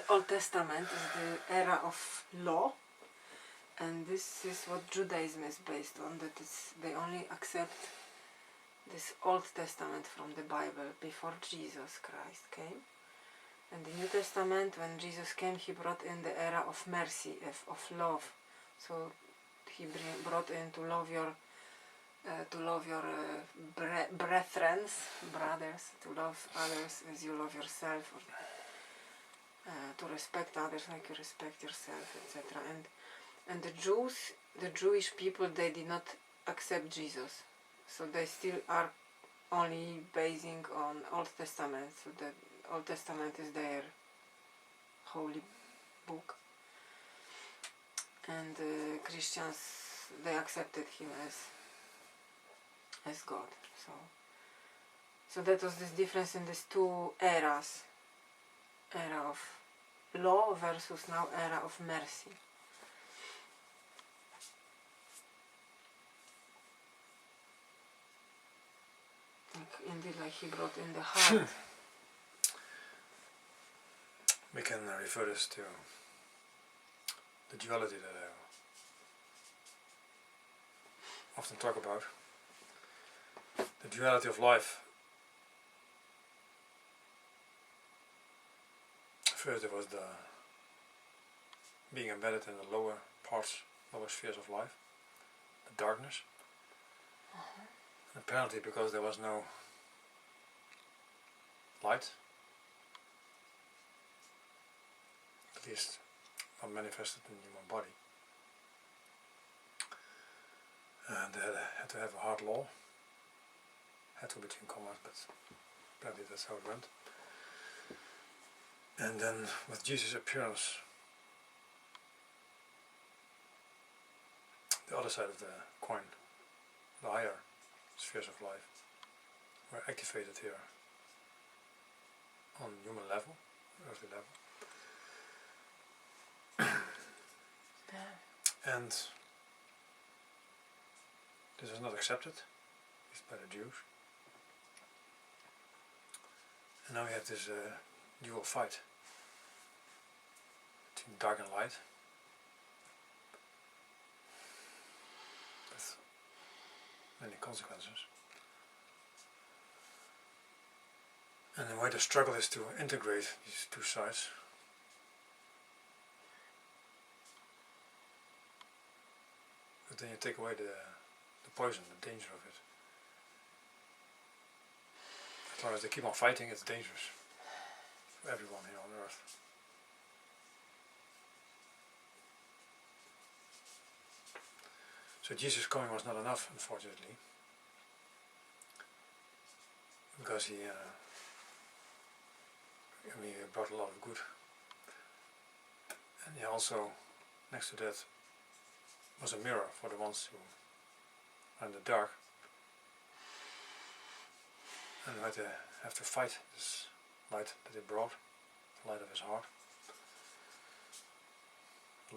Old Testament is the era of law, and this is what Judaism is based on, that they only accept this Old Testament from the Bible before Jesus Christ came. And the New Testament, when Jesus came, he brought in the era of mercy, of love. So he brought in to love your brothers, to love others as you love yourself, or to respect others like you respect yourself, etc. And the Jewish people, they did not accept Jesus, so they still are only basing on Old Testament. So the Old Testament is their holy book, and Christians, they accepted him as God. So that was this difference in these two eras, era of law versus now era of mercy. Indeed, like he brought in the heart. We can refer this to the duality that I often talk about. The duality of life. First there was the being embedded in the lower parts, lower spheres of life, the darkness. And apparently because there was no light, at least not manifested in the human body, and they had to have a hard law, had to between commas, but apparently that's how it went. And then with Jesus' appearance, the other side of the coin, the higher spheres of life, were activated here on human level, earthly level. And this was not accepted, at least by the Jews. And now we have this dual fight between dark and light, with many consequences. And the way the struggle is to integrate these two sides. But then you take away the poison, the danger of it. As long as they keep on fighting, it's dangerous for everyone here on earth. So Jesus' coming was not enough, unfortunately, because he brought a lot of good. And he also, next to that, was a mirror for the ones who are in the dark, and who had to have to fight this light that he brought, the light of his heart,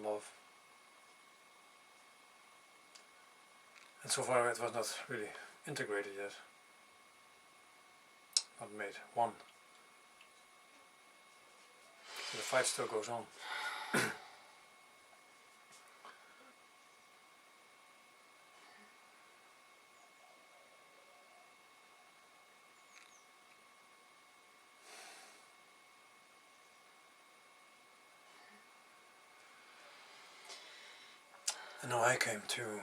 love. And so far it was not really integrated yet, not made one. So the fight still goes on. And now I came to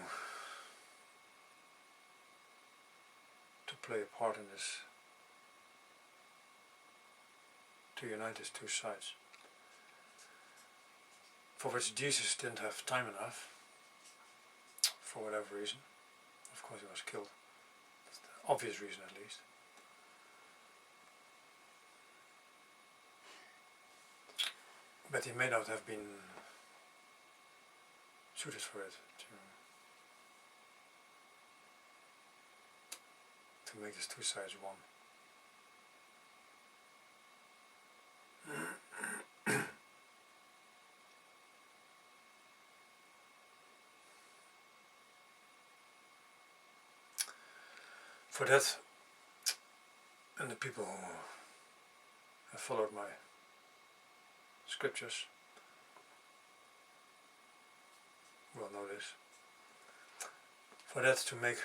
play a part in this, to unite these two sides, for which Jesus didn't have time enough, for whatever reason. Of course he was killed, that's the obvious reason at least. But he may not have been suited for it, to make these two sides one. For that, and the people who have followed my scriptures will know this. For that to make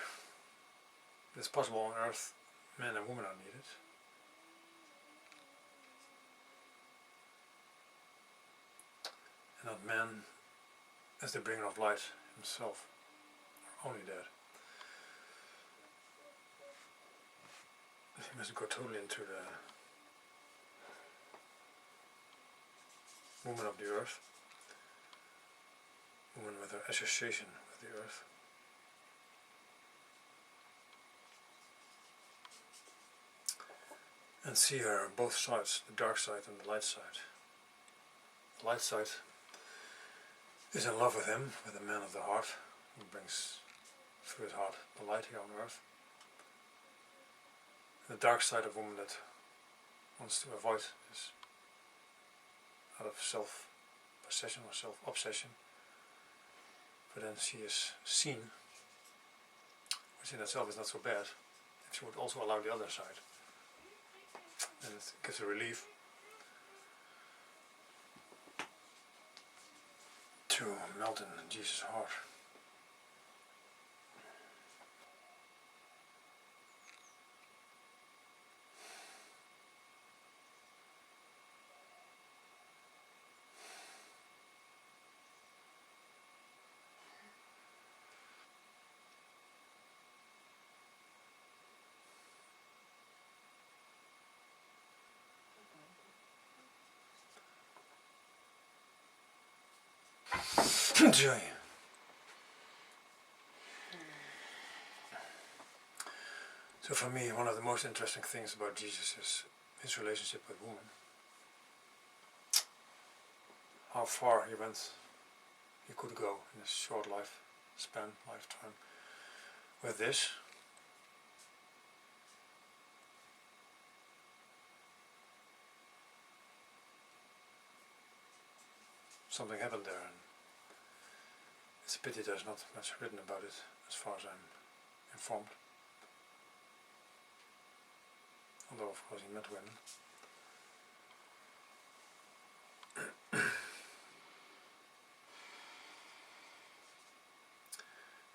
this possible on earth, man and woman are needed. And not man as the bringer of light himself, only that. He must go totally into the woman of the earth, woman with her association with the earth. And see her both sides, the dark side and the light side. The light side is in love with him, with the man of the heart, who brings through his heart the light here on earth. And the dark side of woman that wants to avoid this out of self-possession or self-obsession. But then she is seen, which in itself is not so bad, if she would also allow the other side. And it gives a relief to melt in Jesus' heart. Joy. So for me, one of the most interesting things about Jesus is his relationship with woman. How far he could go in his short lifetime with this. Something happened there, and it's a pity there's not much written about it, as far as I'm informed. Although of course he met women.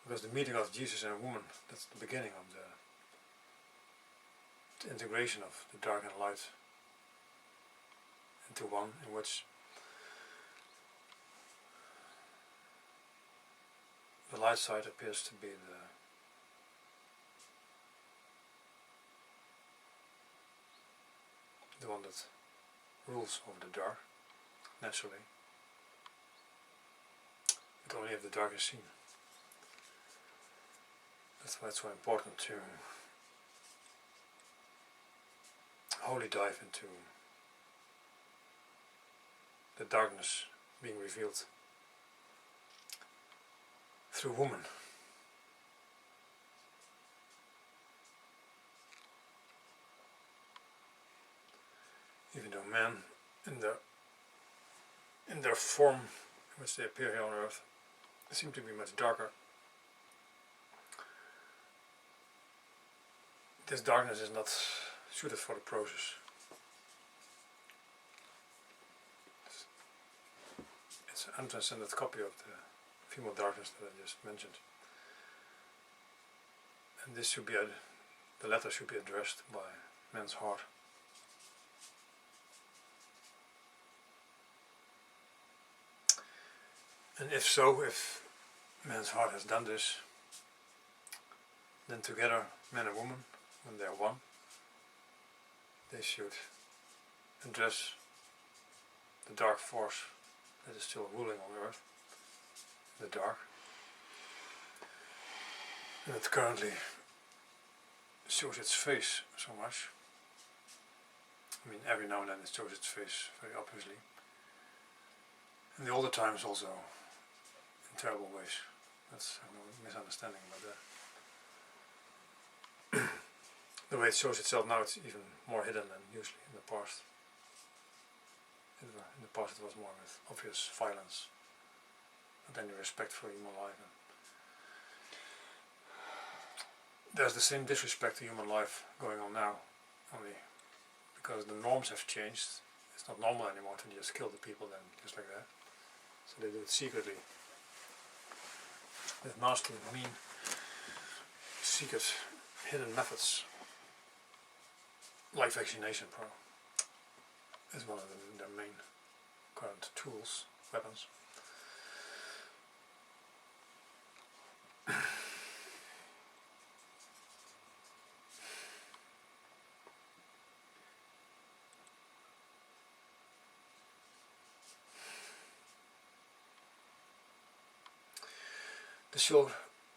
Because the meeting of Jesus and a woman, that's the beginning of the integration of the dark and light into one, in which the light side appears to be the one that rules over the dark, naturally. But only if the dark is seen. That's why it's so important to wholly dive into the darkness being revealed through woman. Even though men, in their form in which they appear here on earth, seem to be much darker. This darkness is not suited for the process. It's an untranscended copy of the female darkness that I just mentioned. And this should be, the letter should be addressed by man's heart. And if so, if man's heart has done this, then together, man and woman, when they are one, they should address the dark force that is still ruling on earth, the dark, and it currently shows its face so much. I mean, every now and then it shows its face very obviously. In the older times also, in terrible ways. That's a misunderstanding about that. The way it shows itself now, it's even more hidden than usually in the past. In the past it was more with obvious violence, not any respect for human life. And there's the same disrespect to human life going on now, only because the norms have changed. it's not normal anymore to just kill the people then, just like that. So they do it secretly. With nasty, mean, secret, hidden methods. Like vaccination is one of their main current tools, weapons.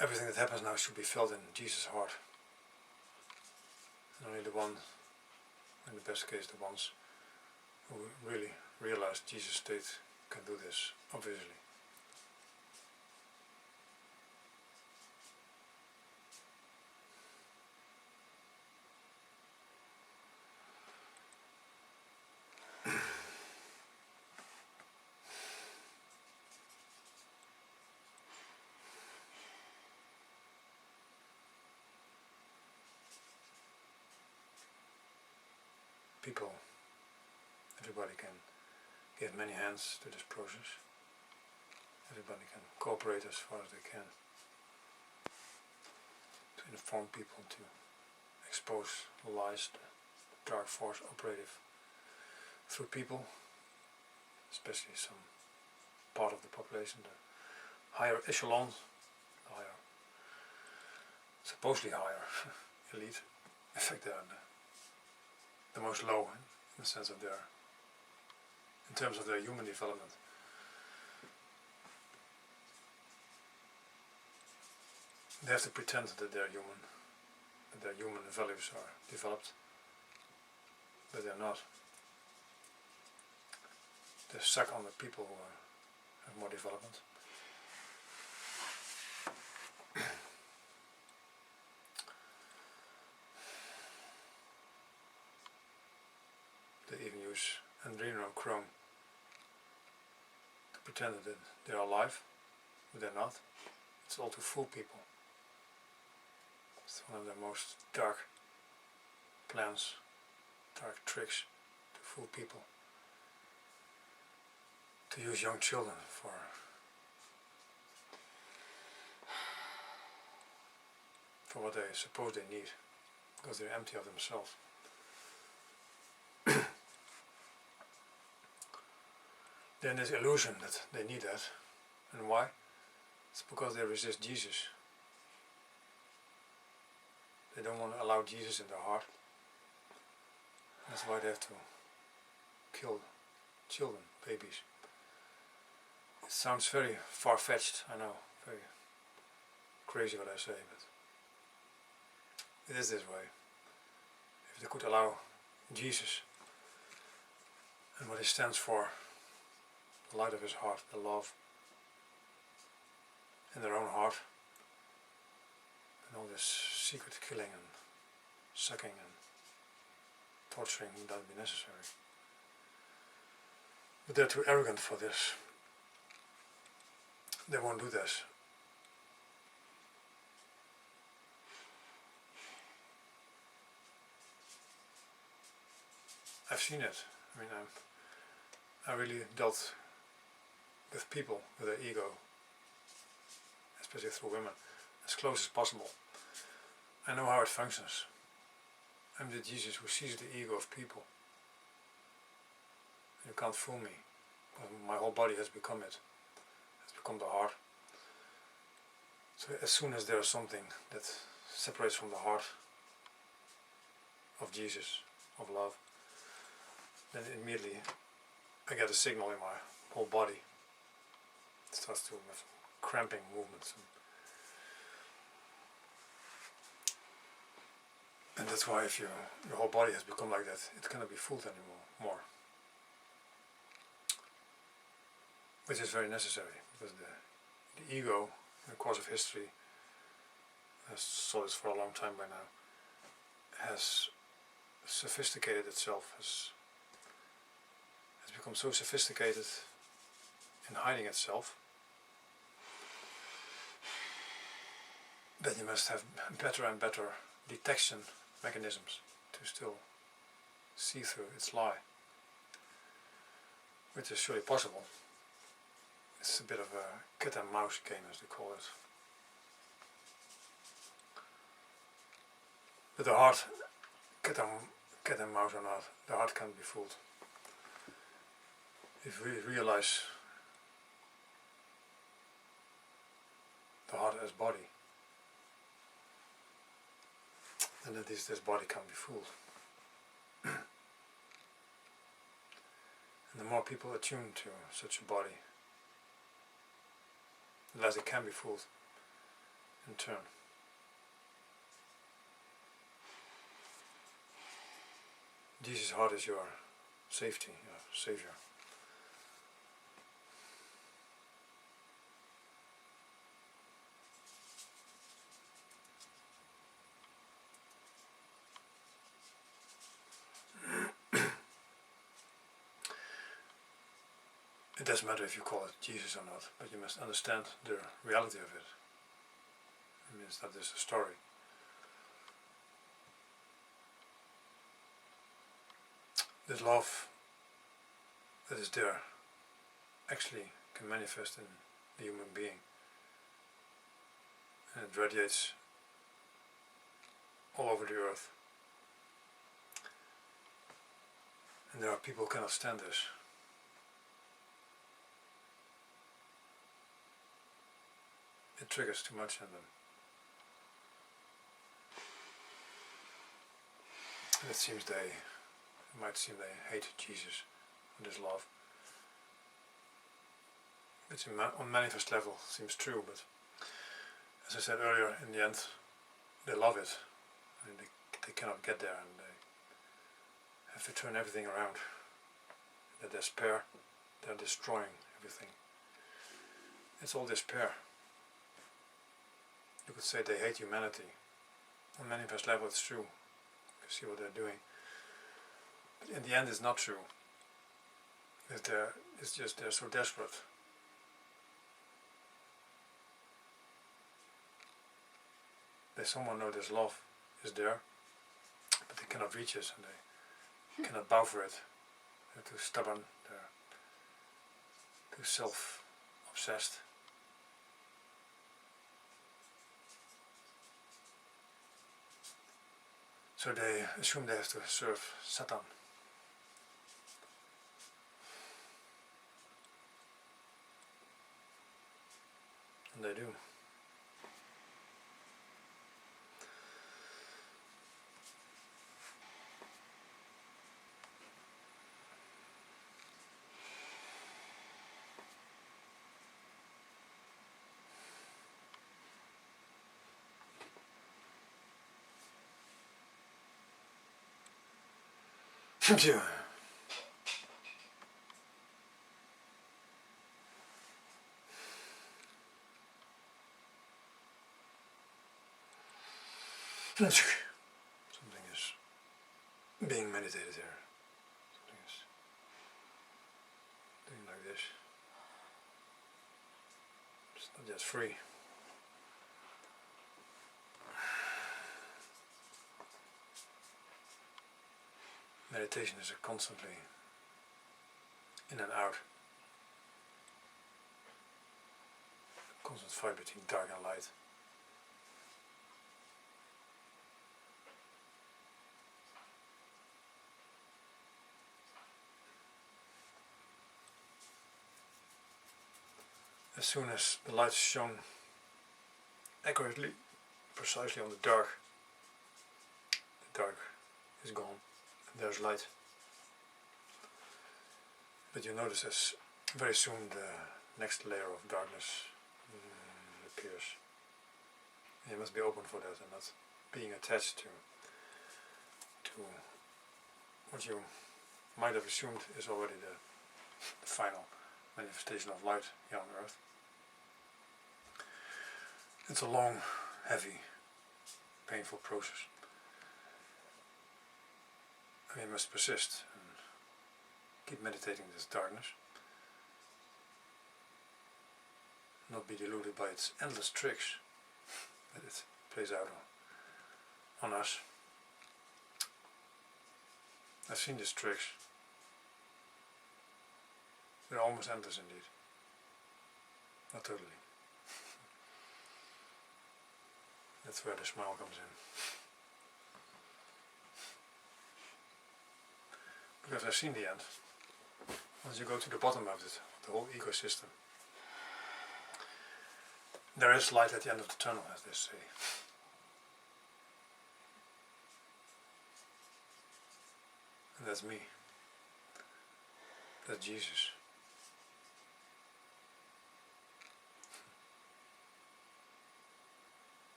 Everything that happens now should be felt in Jesus' heart. And only the one, in the best case, the ones who really realize Jesus' state can do this, obviously. People, everybody can give many hands to this process. Everybody can cooperate as far as they can to inform people, to expose the lies, the dark force operative through people, especially some part of the population, the higher echelons, the higher, supposedly higher elite. In fact, they are the most low in the sense of in terms of their human development. They have to pretend that they're human, that their human values are developed, but they're not. They suck on the people who have more development. They even use adrenochrome to pretend that they're alive, but they're not. It's all to fool people. It's one of their most dark plans, dark tricks to fool people. To use young children for what they suppose they need, because they're empty of themselves. Then this illusion that they need that. And why? It's because they resist Jesus. They don't want to allow Jesus in their heart. That's why they have to kill children, babies. It sounds very far-fetched, I know, very crazy what I say, but it is this way. If they could allow Jesus and what he stands for, the light of his heart, the love in their own heart, and all this secret killing and sucking and torturing would not be necessary. But they're too arrogant for this. They won't do this. I've seen it. I mean, I really dealt with people, with their ego, especially through women, as close as possible. I know how it functions. I'm the Jesus who sees the ego of people. You can't fool me. My whole body has become it. Has become the heart. So as soon as there is something that separates from the heart of Jesus, of love, then immediately I get a signal in my whole body. It starts to have cramping movements. And that's why if your whole body has become like that, it cannot be fooled anymore. Which is very necessary, because the ego, in the course of history, has saw this for a long time by now, has sophisticated itself, has become so sophisticated in hiding itself that you must have better and better detection mechanisms to still see through its lie. which is surely possible. It's a bit of a cat and mouse game, as they call it. But the heart, cat and mouse or not, the heart can't be fooled. If we realize the heart as body, then at least this body can't be fooled. And the more people attune to such a body, the less it can be fooled in turn. Jesus' heart is your safety, your savior. It doesn't matter if you call it Jesus or not, but you must understand the reality of it. It means that there's a story. This love that is there actually can manifest in the human being, and it radiates all over the earth. And there are people who cannot stand this. It triggers too much in them. And it might seem they hate Jesus and his love. Which on manifest level seems true, but as I said earlier, in the end they love it. I mean, they cannot get there, and they have to turn everything around. They despair, they're destroying everything. It's all despair. You could say they hate humanity. On manifest level it's true. You see what they're doing. But in the end it's not true. It's just they're so desperate. They somehow know this love is there, but they cannot reach it, and they cannot bow for it. They're too stubborn, they're too self-obsessed. So they assume they have to serve Satan. And they do. Yeah. Something is being meditated here. Something is doing like this. It's not yet free. Meditation is a constantly in and out. Constant fight between dark and light. As soon as the light is shone accurately, precisely on the dark is gone. There's light. But you notice as very soon the next layer of darkness appears. And you must be open for that and not being attached to what you might have assumed is already the final manifestation of light here on earth. It's a long, heavy, painful process. And you must persist and keep meditating this darkness. Not be deluded by its endless tricks that it plays out on us. I've seen these tricks. They're almost endless indeed. Not totally. That's where the smile comes in. Because I've seen the end. Once you go to the bottom of it, the whole ecosystem, there is light at the end of the tunnel, as they say. And that's me. That's Jesus.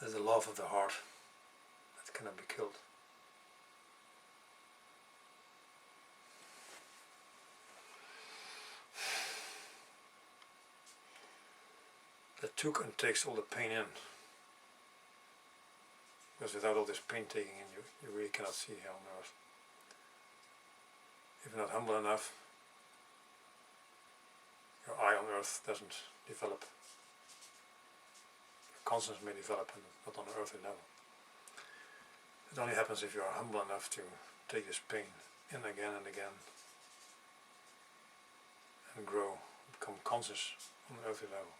There's the love of the heart that cannot be killed. That took and takes all the pain in. Because without all this pain taking in, you really cannot see here on earth. If you're not humble enough, your eye on earth doesn't develop. Your conscience may develop, and not on an earthly level. It only happens if you are humble enough to take this pain in again and again and grow, become conscious on an earthly level.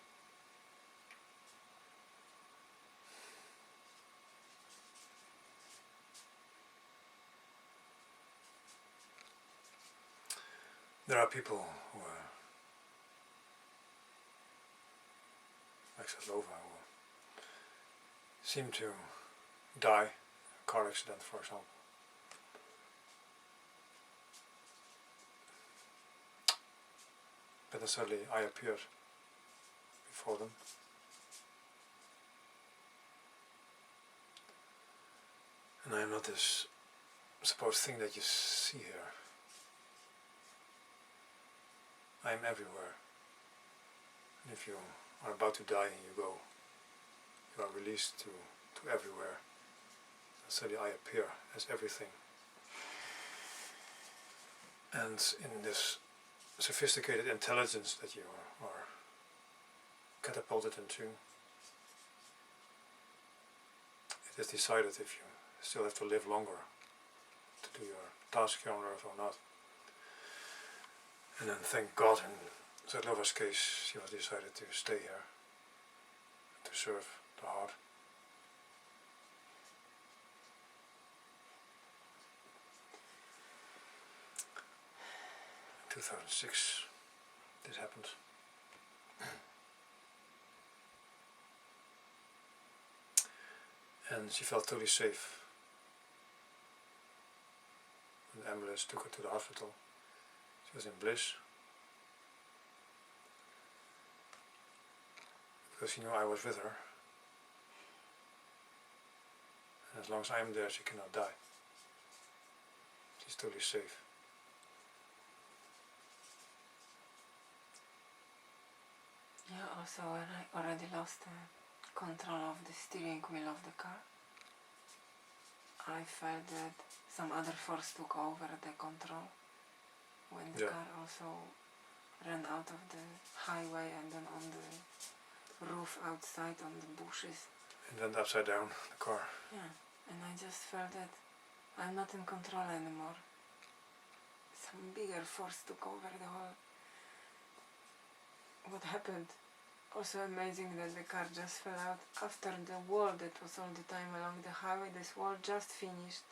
There are people who are like Satlova, who seem to die in a car accident, for example. But then suddenly I appeared before them. And I am not this supposed thing that you see here. I am everywhere. And if you are about to die and you are released to everywhere. And suddenly I appear as everything. And in this sophisticated intelligence that you are catapulted into, it is decided if you still have to live longer to do your task here on earth or not. And then thank God in Satlova's case she was decided to stay here, to serve the heart. In 2006 this happened. And she felt totally safe. When the ambulance took her to the hospital, she was in bliss. Because she knew I was with her. And as long as I am there, she cannot die. She's totally safe. Yeah, also when I already lost control of the steering wheel of the car, I felt that some other force took over the control when the car also ran out of the highway and then on the roof outside on the bushes. And then upside down, the car. Yeah, and I just felt that I'm not in control anymore. Some bigger force took over the whole. What happened? Also amazing that the car just fell out after the wall that was all the time along the highway. This wall just finished,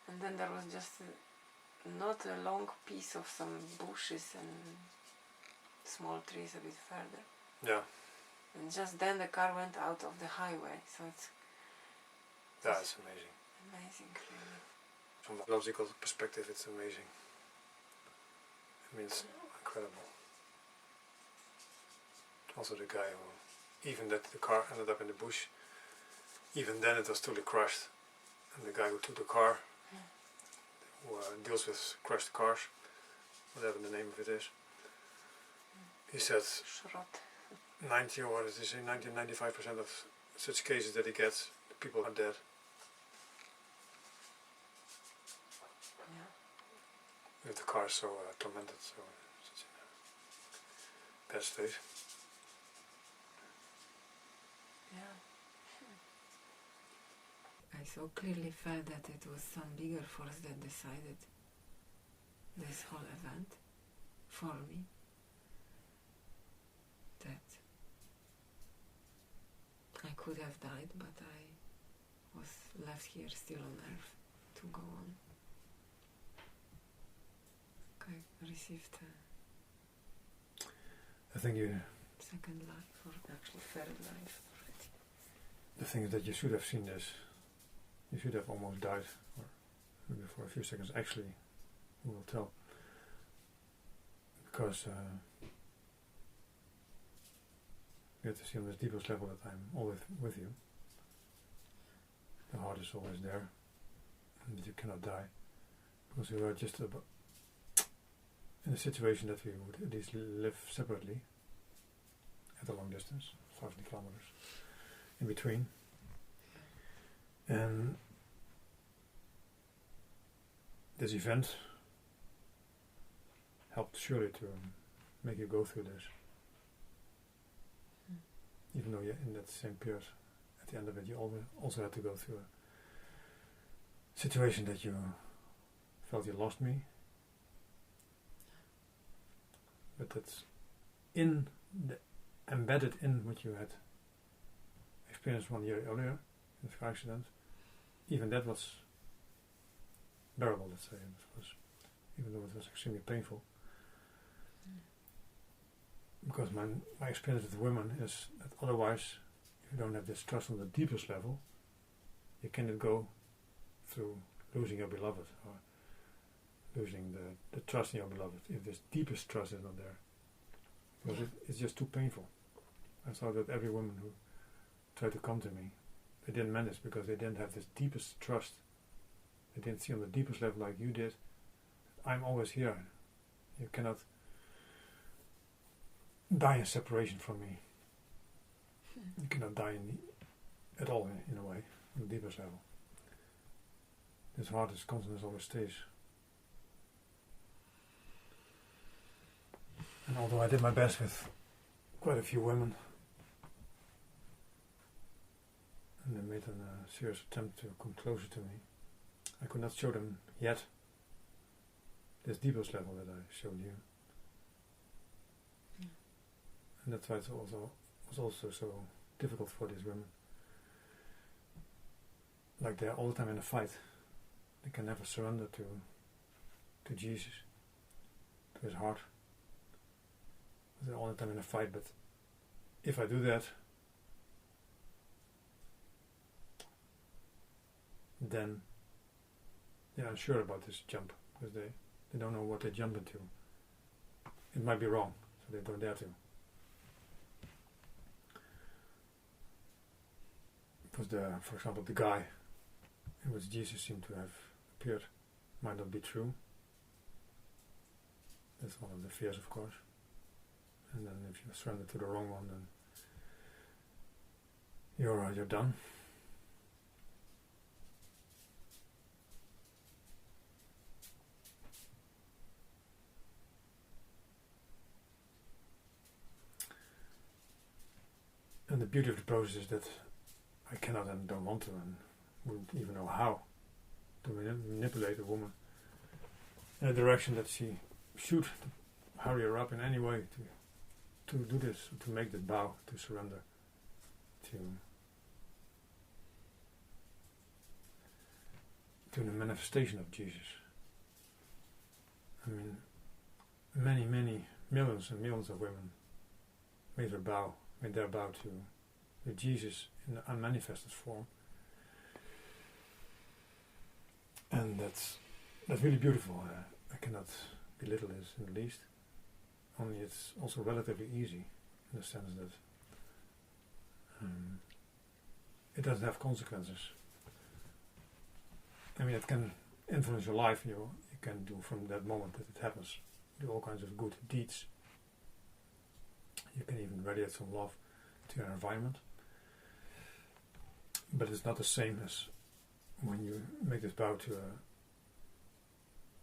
and then there was just not a long piece of some bushes and small trees a bit further. Yeah. And just then the car went out of the highway. So it's That's amazing. Amazing, really. From a logical perspective, it's amazing. I mean, it's incredible. Also the guy who, even that the car ended up in the bush, even then it was totally crushed. And the guy who took the car, who deals with crushed cars, whatever the name of it is, he said 90 or what did he say, 95% of such cases that he gets, the people are dead. Yeah. If the car is so tormented, so such in a bad state. Yeah. I so clearly felt that it was some bigger force that decided this whole event for me, that I could have died, but I was left here still on earth to go on. I received I think second life, or actually third life already. the thing is that you should have seen this. You should have almost died, or maybe for a few seconds. Actually, we will tell. Because you have to see on this deepest level that I'm always with you. The heart is always there, and that you cannot die. Because we are just in a situation that we would at least live separately at a long distance, 500 kilometers in between. And this event helped surely to make you go through this. Even though in that same period, at the end of it, you also had to go through a situation that you felt you lost me. But that's embedded in what you had experienced 1 year earlier in the car accident. Even that was bearable, let's say. It was, even though it was extremely painful. Because my experience with women is that otherwise, if you don't have this trust on the deepest level, you cannot go through losing your beloved, or losing the trust in your beloved, if this deepest trust is not there. Because it's just too painful. I saw that every woman who tried to come to me, they didn't manage because they didn't have this deepest trust. They didn't see on the deepest level like you did. I'm always here. You cannot die in separation from me. You cannot die at all in a way, on the deepest level. This heart is constant, always stays. And although I did my best with quite a few women, and they made a serious attempt to come closer to me, I could not show them yet this deepest level that I showed you. And that's why it was also so difficult for these women. Like they're all the time in a fight. They can never surrender to Jesus, to his heart. They're all the time in a fight, but if I do that, then they're unsure about this jump, because they don't know what they jump into. It might be wrong, so they don't dare to. Because for example, the guy in which Jesus seemed to have appeared might not be true. That's one of the fears, of course. And then if you surrender to the wrong one, then you're done. And the beauty of the process is that I cannot and don't want to and wouldn't even know how to manipulate a woman in a direction that she should hurry her up in any way to do this, to make this vow, to surrender, to the manifestation of Jesus. I mean, many millions and millions of women made their vow to Jesus in the unmanifested form, and that's really beautiful. I cannot belittle this in the least. Only it's also relatively easy in the sense that it doesn't have consequences. I mean, it can influence your life. You can do from that moment that it happens, do all kinds of good deeds. You can even radiate some love to your environment. But it's not the same as when you make this vow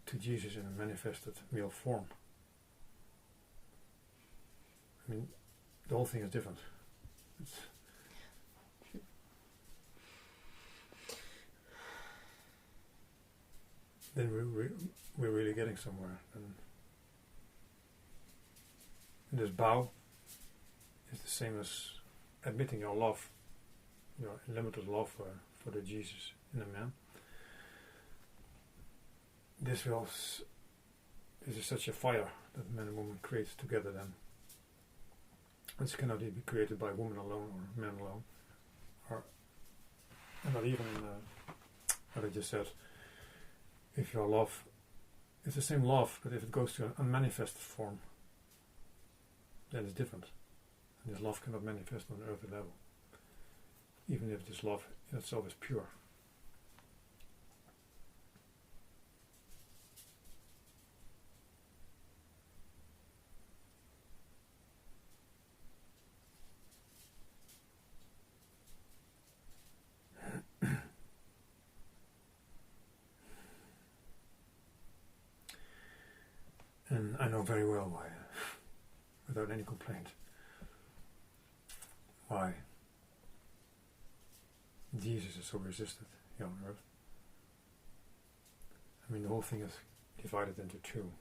to Jesus in a manifested male form. I mean, the whole thing is different. Then we're really getting somewhere. And this bow is the same as admitting your love, your unlimited love for the Jesus in a man. This is such a fire that man and woman create together then. Which cannot be created by woman alone or man alone. And not even in what I just said. If your love, it's the same love, but if it goes to an unmanifested form, then it's different. And this love cannot manifest on an earthly level. Even if this love in itself is pure. And I know very well why, without any complaint, why Jesus is so resisted here on earth. I mean, the whole thing is divided into two,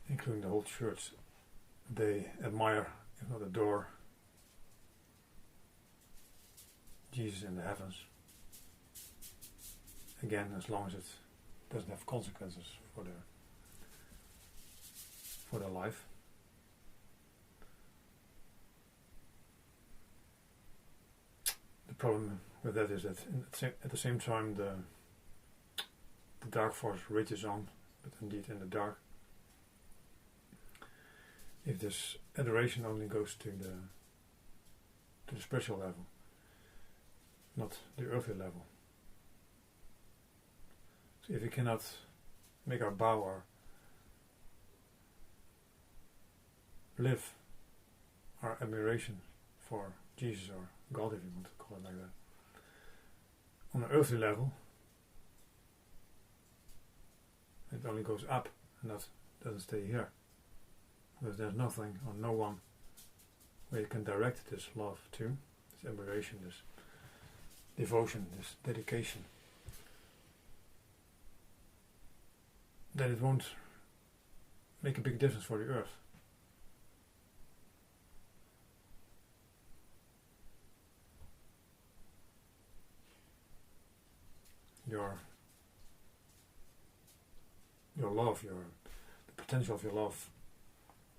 including the whole church. They admire, if not adore, Jesus in the heavens. Again, as long as it doesn't have consequences for their life. The problem with that is that at the same time the dark force rages on, but indeed in the dark. If this adoration only goes to the spiritual level, not the earthly level. So if we cannot make our bow or live our admiration for Jesus or God, if you want to call it like that, on an earthly level, it only goes up and that doesn't stay here. Because there's nothing or no one where you can direct this love to, this admiration, this devotion, this dedication. Then it won't make a big difference for the earth. Your love, the potential of your love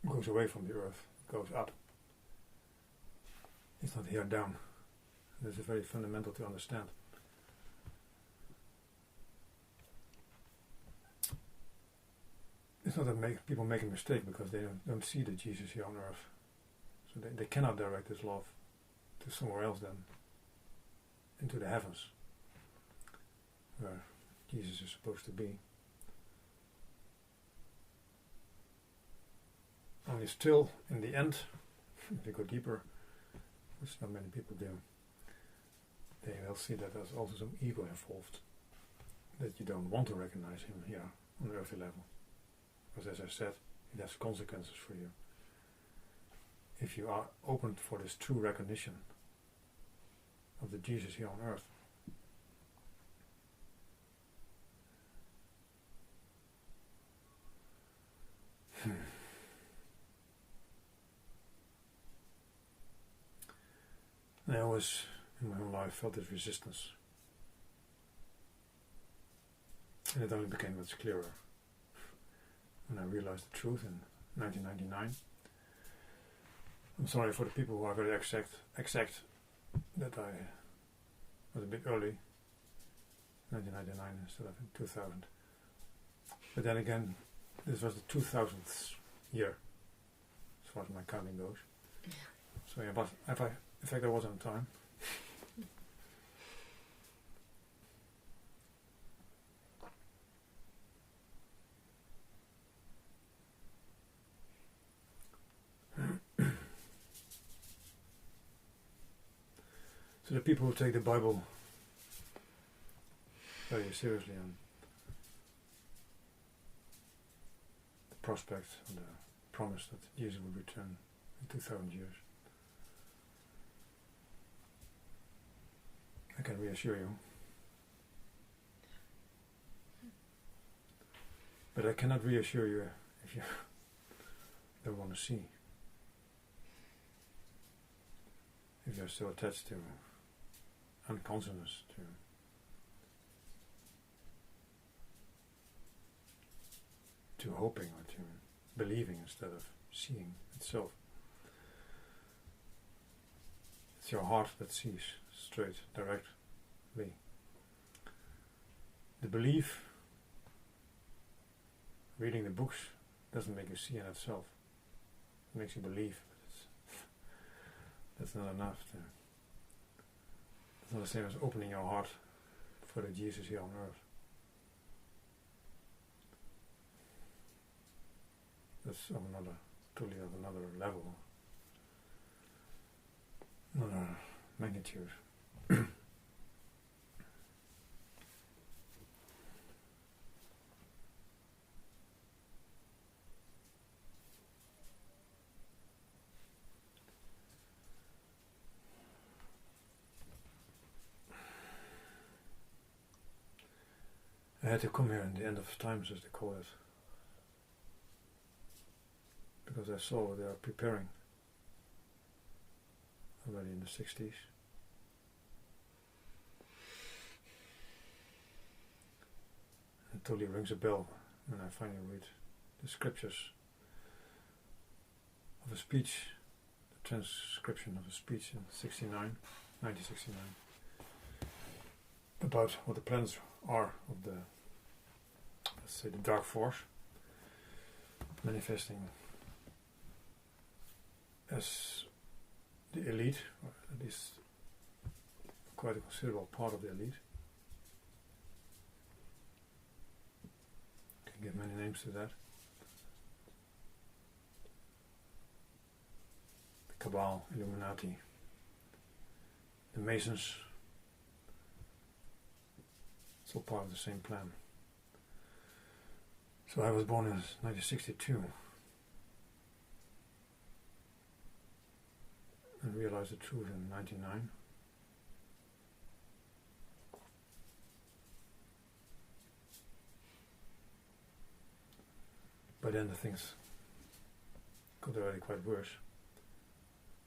goes away from the earth, goes up. It's not here down. This is very fundamental to understand. It's not that people make a mistake because they don't see the Jesus here on earth. So they cannot direct this love to somewhere else than into the heavens, where Jesus is supposed to be. Only still, in the end, if you go deeper, which not many people do, they will see that there's also some ego involved, that you don't want to recognize him here on the earthly level. Because as I said, it has consequences for you. If you are open for this true recognition of the Jesus here on earth. I always, in my own life, felt this resistance. And it only became much clearer when I realized the truth in 1999. I'm sorry for the people who are very exact that I was a bit early, 1999 instead of in 2000. But then again, this was the 2000th year, as far as my counting goes. Yeah. So yeah, but in fact I was on time. So the people who take the Bible very seriously and the prospect and the promise that Jesus will return in 2000 years, I can reassure you But I cannot reassure you if you don't want to see. If you're still attached to unconsciousness, to hoping or to believing instead of seeing itself. It's your heart that sees straight, directly. The belief, reading the books, doesn't make you see in itself. It makes you believe, but that's not enough. It's not the same as opening your heart for the Jesus here on earth. That's of totally of another level, another magnitude. I had to come here in the end of times, as they call it, because I saw they are preparing already in the 60s. It totally rings a bell when I finally read the scriptures of a speech, the transcription of a speech in 1969, about what the plans are of the, let's say, the dark force manifesting as the elite, or at least quite a considerable part of the elite. Can give many names to that. The Cabal, Illuminati, the Masons. It's all part of the same plan. So I was born in 1962 and realized the truth in 1999. By then the things got already quite worse.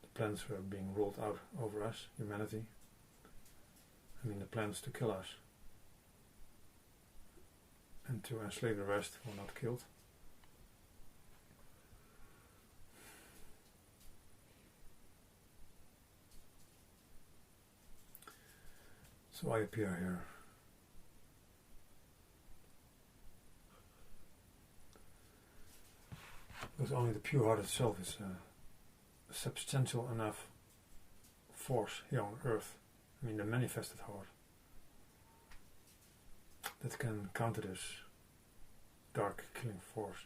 The plans were being rolled out over us, humanity. I mean, the plans to kill us and to enslave the rest were not killed. So I appear here. Because only the pure heart itself is a substantial enough force here on earth, I mean the manifested heart, that can counter this dark killing force.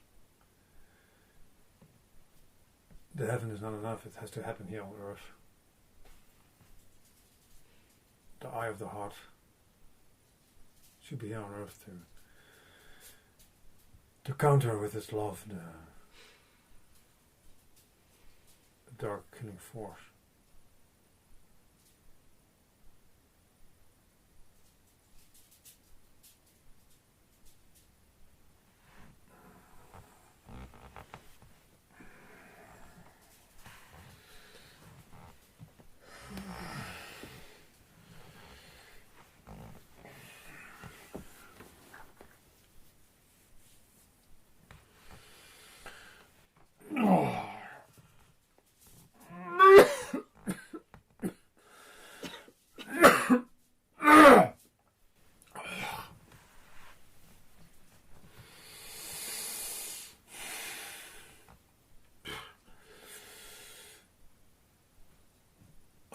The heaven is not enough, it has to happen here on earth. The eye of the heart should be here on earth to counter with its love the dark killing force.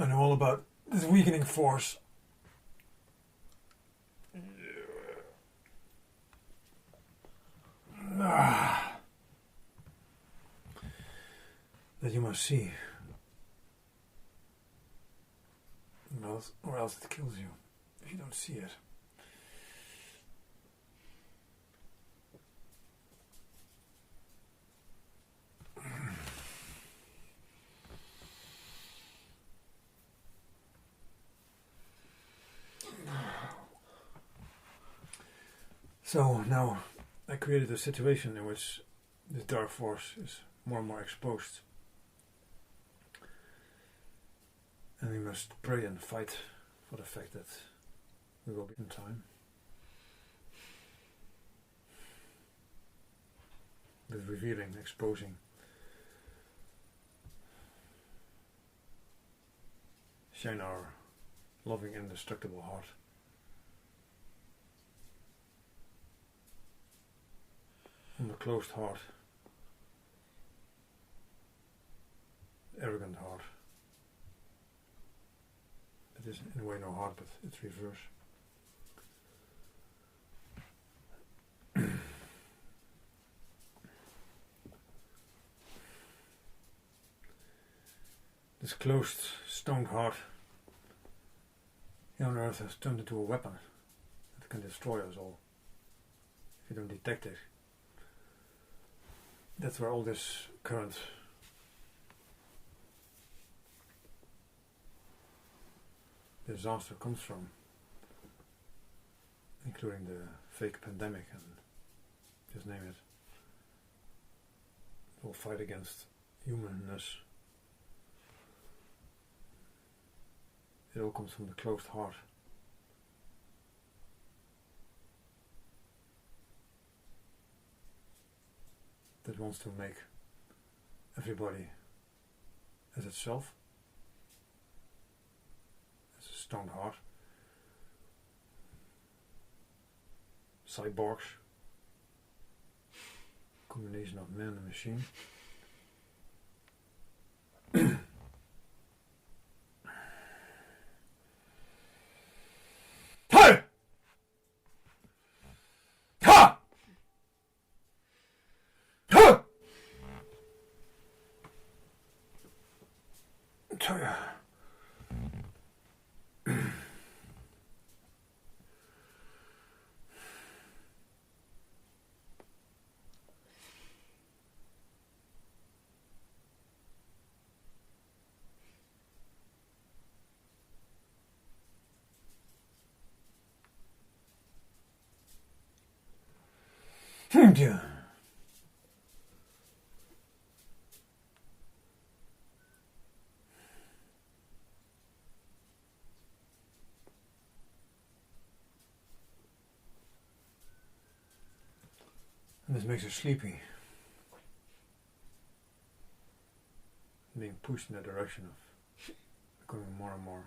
I know all about this weakening force. That you must see. Or else it kills you if you don't see it. So now I created a situation in which this dark force is more and more exposed. And we must pray and fight for the fact that we will be in time. With revealing, exposing, shine our loving, indestructible heart. On the closed heart, arrogant heart. It is in a way no heart, but it's reverse. This closed, stoned heart here on earth has turned into a weapon that can destroy us all if you don't detect it. That's where all this current disaster comes from, including the fake pandemic and just name it. The whole fight against humanness. It all comes from the closed heart. That wants to make everybody as itself, as a stone heart, cyborgs, combination of man and machine. Dear. And this makes us sleepy, being pushed in the direction of becoming more and more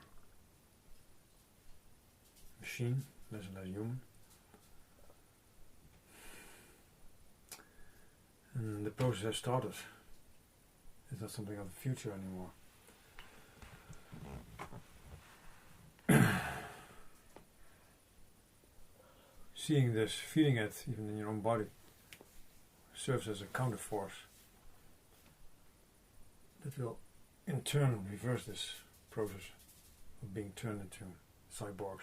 machine, less and less human. And the process has started. It's not something of the future anymore. Seeing this, feeling it, even in your own body, serves as a counterforce that will in turn reverse this process of being turned into cyborgs.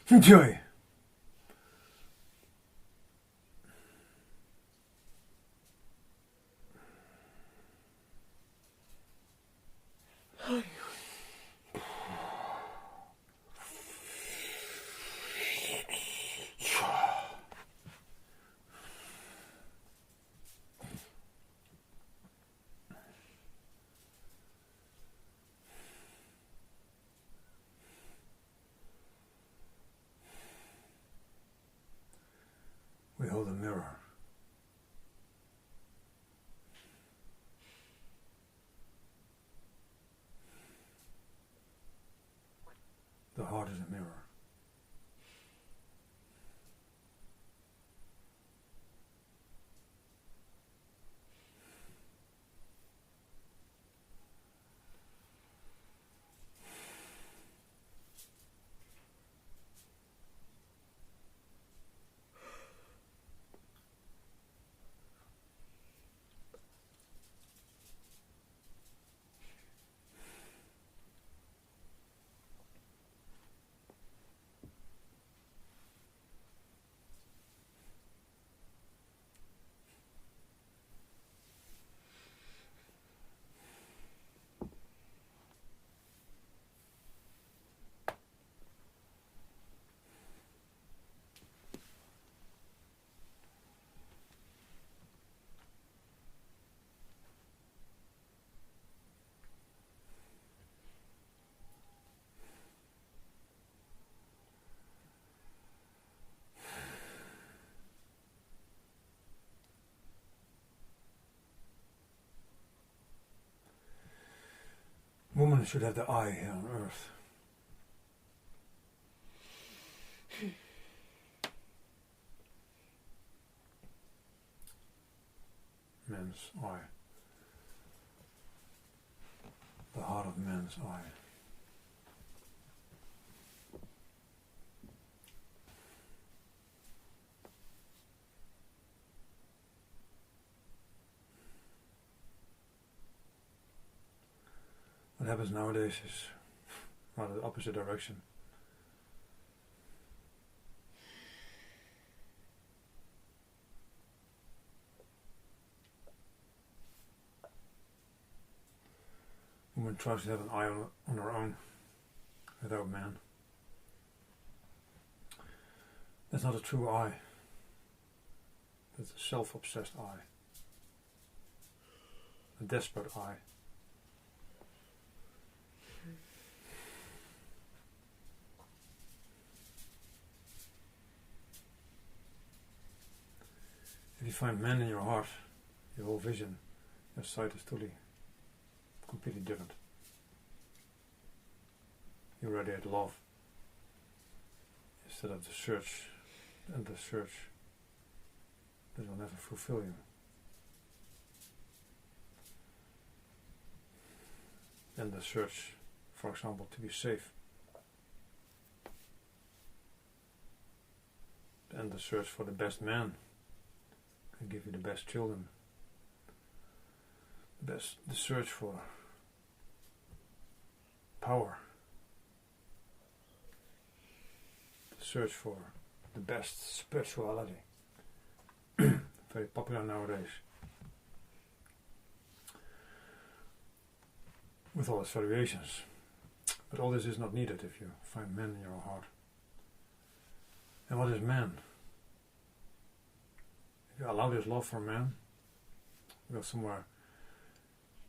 Enjoy. We hold a mirror. The heart is a mirror. Woman should have the eye here on earth. Man's eye. The heart of man's eye. What happens nowadays is rather the opposite direction. Woman tries to have an eye on her own without man. That's not a true eye. That's a self-obsessed eye. A desperate eye. If you find man in your heart, your whole vision, your sight is completely different. You radiate love instead of the search that will never fulfill you. And the search, for example, to be safe. And the search for the best man can give you the best children. The search for power. The search for the best spirituality. Very popular nowadays. With all its variations. But all this is not needed if you find man in your heart. And what is man? If you allow this love for man, well, somewhere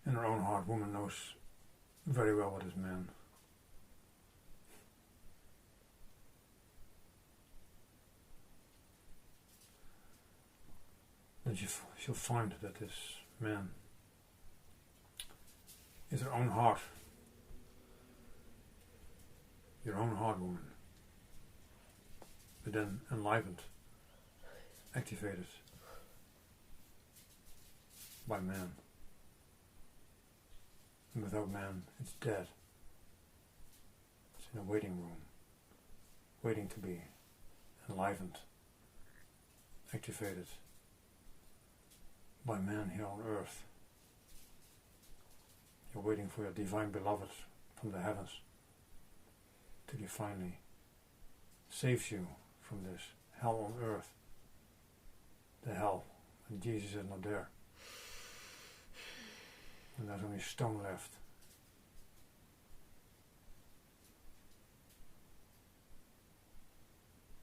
in her own heart, woman knows very well what is man. Then she'll find that this man is her own heart. Your own heart, woman. But then enlivened, activated by man. And without man, it's dead. It's in a waiting room, waiting to be enlivened, activated by man here on earth. You're waiting for your divine beloved from the heavens till he finally saves you from this hell on earth. The hell, and Jesus is not there. And there's only stone left.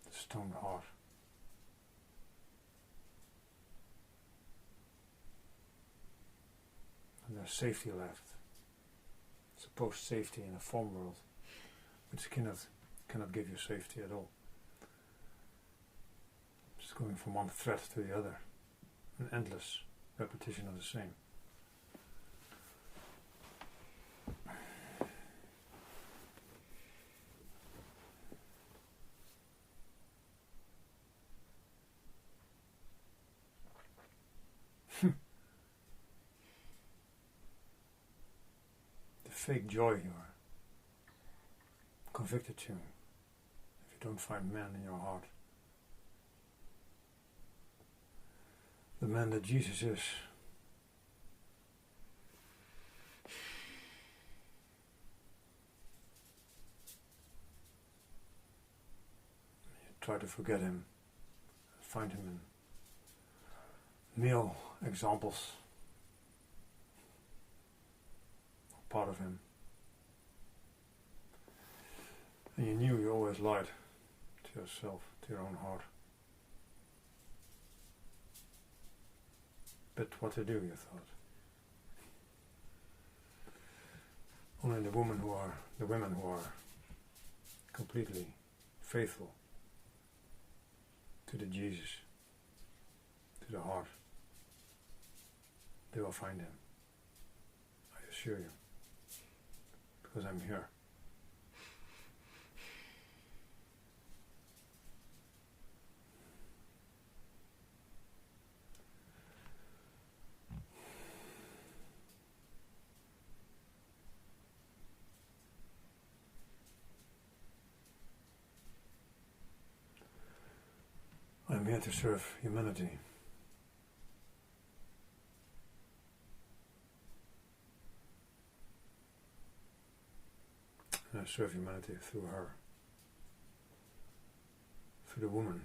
The stoned heart. And there's safety left. Supposed safety in a form world, which cannot give you safety at all. Just going from one threat to the other. An endless repetition of the same. The fake joy you are convicted to if you don't find man in your heart. The man that Jesus is. You try to forget him, find him in male examples, part of him. And you knew you always lied to yourself, to your own heart. But what to do, you thought. Only the women who are completely faithful to the Jesus, to the heart, they will find him. I assure you. because I'm here. I'm here to serve humanity. And I serve humanity through her. Through the woman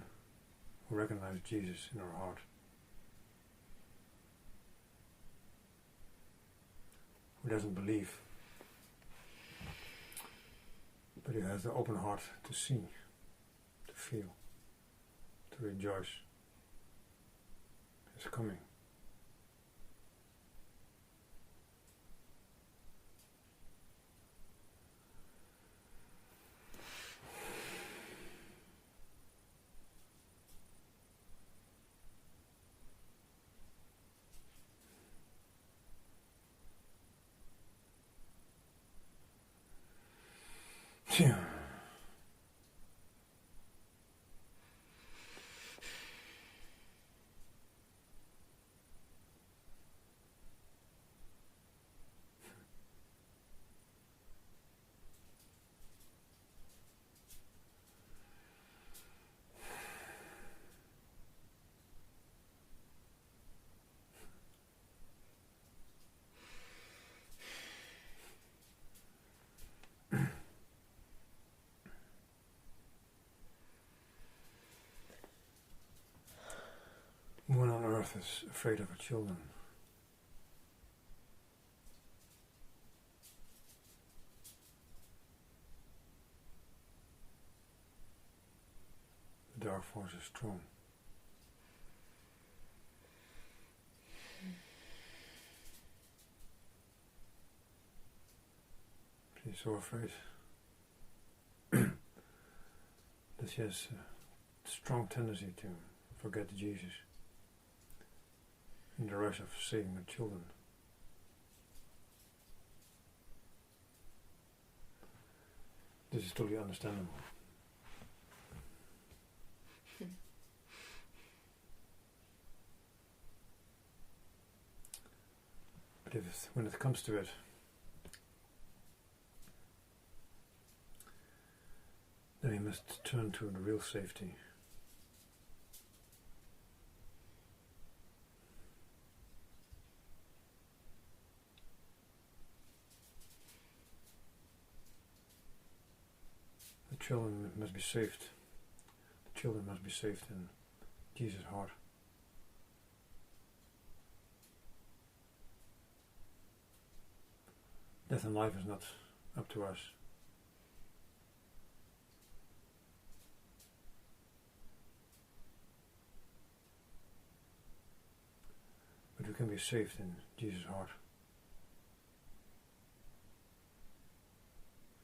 who recognized Jesus in her heart. Who doesn't believe, but who has the open heart to see, to feel, to rejoice. It's coming. Yeah. No one on earth is afraid of her children. The dark force is strong. She's so afraid that she has a strong tendency to forget Jesus in the rush of saving her children. This is totally understandable. But when it comes to it, then we must turn to the real safety. The children must be saved. The children must be saved in Jesus' heart. Death and life is not up to us. But we can be saved in Jesus' heart.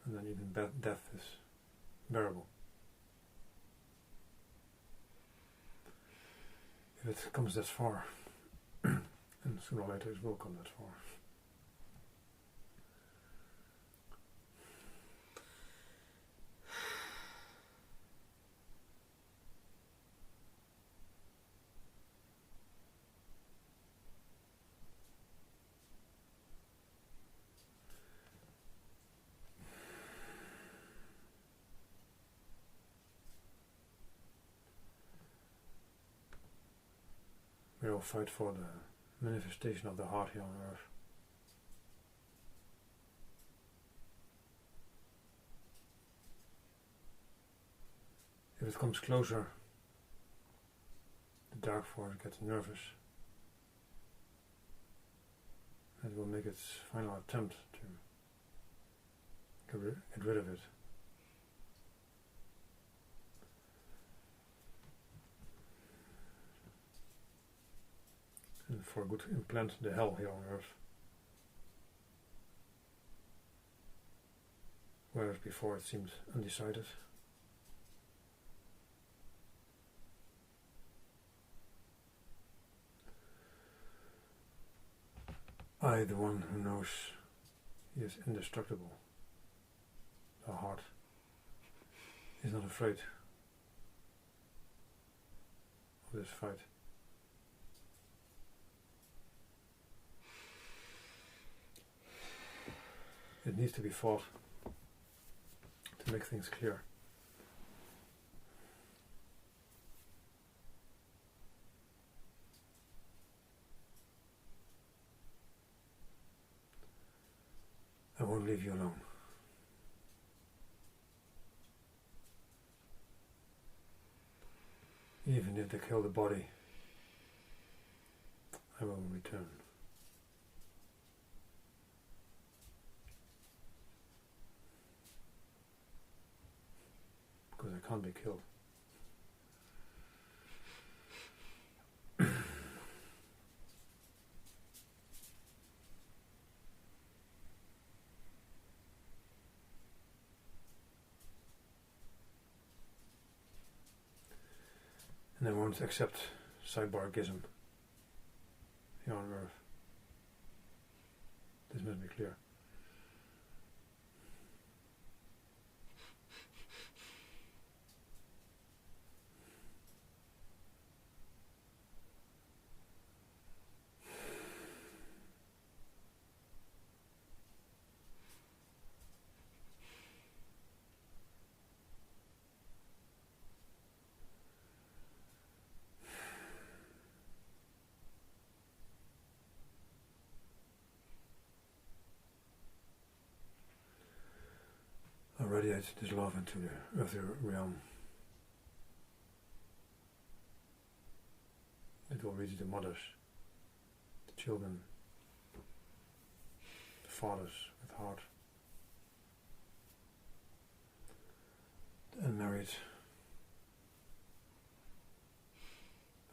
And then even death is bearable. If it comes that far, and sooner or later it will come that far. We all fight for the manifestation of the heart here on earth. If it comes closer, the dark force gets nervous. It will make its final attempt to get rid of it. And for good to implant the hell here on earth. Whereas before it seemed undecided. I, the one who knows he is indestructible, the heart is not afraid of this fight. It needs to be fought to make things clear. I won't leave you alone. Even if they kill the body, I will return. Because I can't be killed. And I won't accept cyborgism here on Earth. This must be clear. I radiate this love into the earthy realm. It will reach the mothers, the children, the fathers with heart, the unmarried,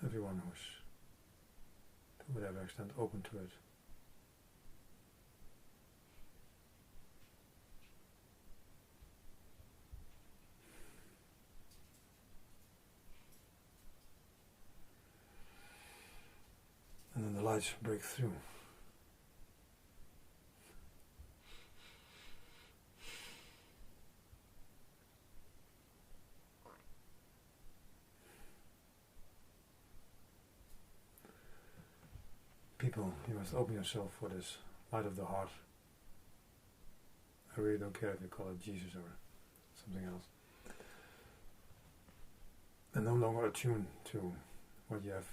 everyone who's to whatever extent open to it. And then the lights break through. People, you must open yourself for this light of the heart. I really don't care if you call it Jesus or something else. And no longer attuned to what you have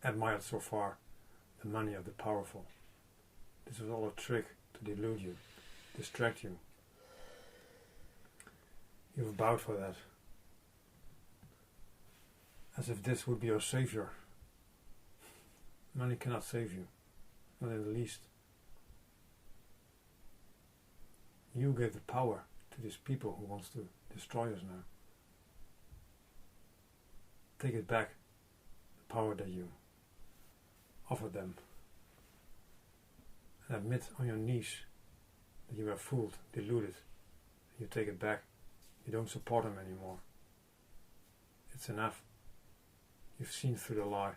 admired so far, the money of the powerful. This was all a trick to delude you, distract you. You've bowed for that, as if this would be your savior. Money cannot save you, not in the least. You gave the power to these people who wants to destroy us now. Take it back, the power that you offered them, and admit on your knees that you were fooled, deluded. You take it back. You don't support them anymore. It's enough. You've seen through the lie.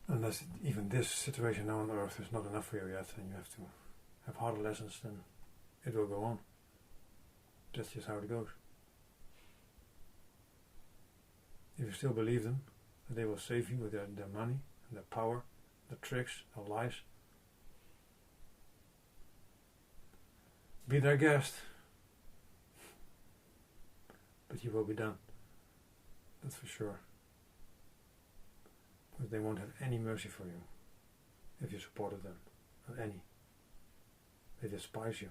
Unless even this situation now on earth is not enough for you yet, and you have to have harder lessons, then it will go on. That's just how it goes. If you still believe them, that they will save you with their money, and their power, their tricks, their lies, be their guest. But you will be done. That's for sure. Because they won't have any mercy for you if you supported them. Not any. They despise you.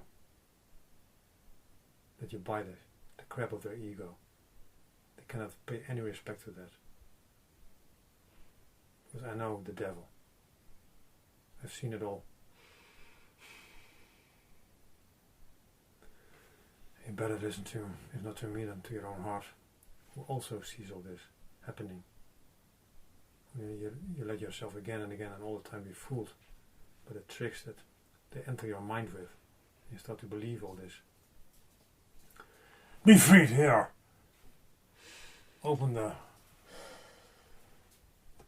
That you bite it, the crap of their ego. They cannot pay any respect to that. Because I know the devil. I've seen it all. You better listen to, if not to me, then to your own heart, who also sees all this happening. You let yourself again and again and all the time be fooled by the tricks that they enter your mind with. You start to believe all this. Be freed here! Open the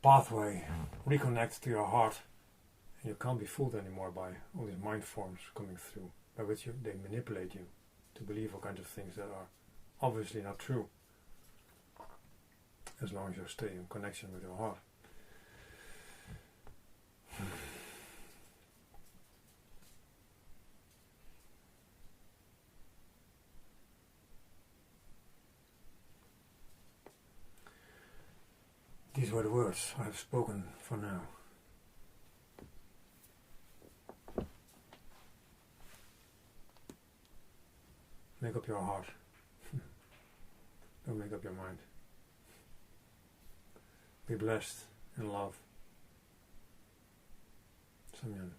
pathway, reconnect to your heart, You can't be fooled anymore by all these mind forms coming through, by which they manipulate you to believe all kinds of things that are obviously not true, as long as you stay in connection with your heart. These were the words I have spoken for now. Make up your heart. Don't make up your mind. Be blessed in love. Samyan.